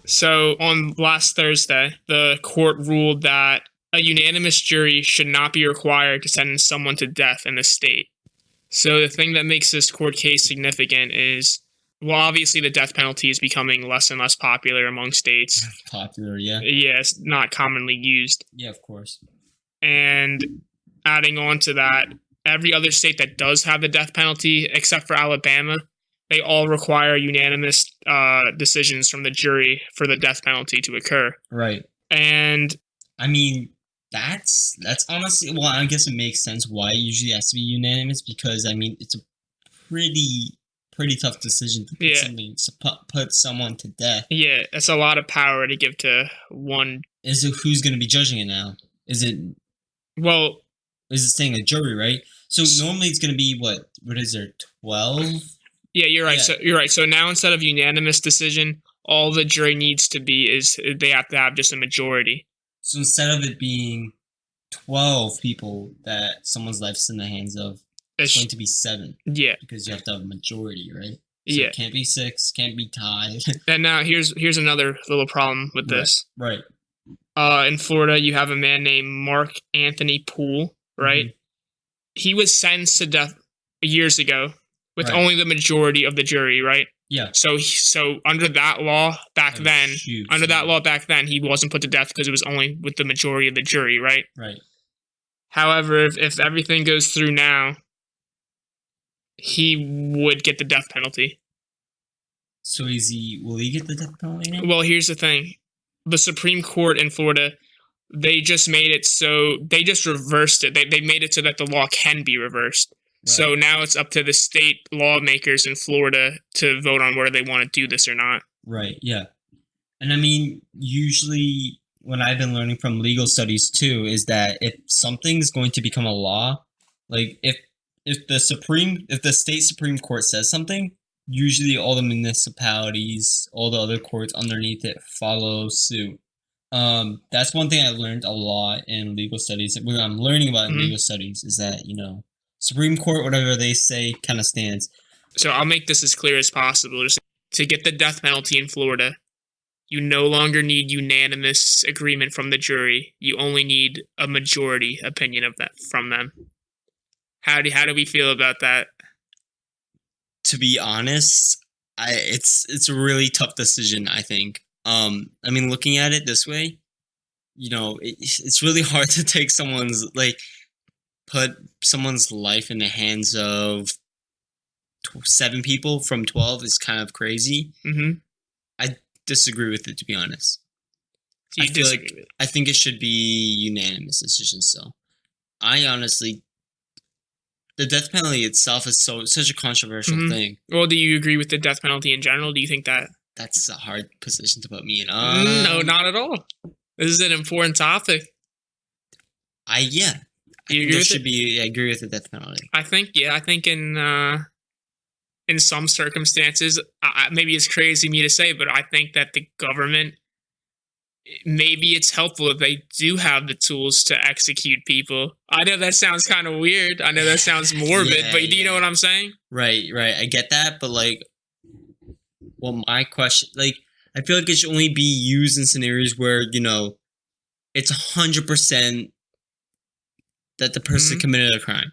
So on last Thursday, the court ruled that a unanimous jury should not be required to sentence someone to death in the state. So the thing that makes this court case significant is, well, obviously the death penalty is becoming less and less popular among states. Popular, yeah. Yeah, it's not commonly used. Yeah, of course. And adding on to that, every other state that does have the death penalty, except for Alabama, they all require unanimous decisions from the jury for the death penalty to occur. Right. And I mean, that's honestly, well, I guess it makes sense why it usually has to be unanimous, because I mean it's a pretty tough decision to put someone to death. Yeah, that's a lot of power to give to one. Is it who's going to be judging it now? Is it saying a jury, right? So normally it's going to be what is there, 12? Yeah, you're right. Yeah. So you're right. So now instead of unanimous decision, all the jury needs to be is they have to have just a majority. So instead of it being 12 people that someone's life's in the hands of, it's going to be 7. Yeah. Because you have to have a majority, right? So yeah. It can't be 6, can't be tied. And now here's another little problem with this. Right. In Florida, you have a man named Mark Anthony Poole, right? Mm-hmm. He was sentenced to death years ago with only the majority of the jury, right? Yeah. So under that law back then, he wasn't put to death because it was only with the majority of the jury, right? Right. However, if everything goes through now, he would get the death penalty. So will he get the death penalty now? Well, here's the thing. The Supreme Court in Florida, they just made it so, they just reversed it. They made it so that the law can be reversed. Right. So now it's up to the state lawmakers in Florida to vote on whether they want to do this or not. Right, yeah. And I mean, usually what I've been learning from legal studies too is that if something's going to become a law, like if the state Supreme Court says something, usually all the municipalities, all the other courts underneath it follow suit. That's one thing I learned a lot in legal studies. What I'm learning about in legal studies is that, Supreme Court, whatever they say, kind of stands. So I'll make this as clear as possible. Just to get the death penalty in Florida, you no longer need unanimous agreement from the jury. You only need a majority opinion of that from them. How do we feel about that? To be honest, it's a really tough decision, I think. I mean, looking at it this way, it's really hard to take put someone's life in the hands of 7 people from 12 is kind of crazy. Mm-hmm. I disagree with it, to be honest. I think it should be unanimous decision still. The death penalty itself is such a controversial thing. Well, do you agree with the death penalty in general? Do you think that... That's a hard position to put me in. No, not at all. This is an important topic. Yeah. Do you agree with it? I agree with the death penalty. I think in some circumstances, maybe it's crazy of me to say, but I think that the government, maybe it's helpful if they do have the tools to execute people. I know that sounds kind of weird. I know that sounds morbid, but do you know what I'm saying? Right. I get that, but my question, I feel like it should only be used in scenarios where, it's 100% that the person committed a crime.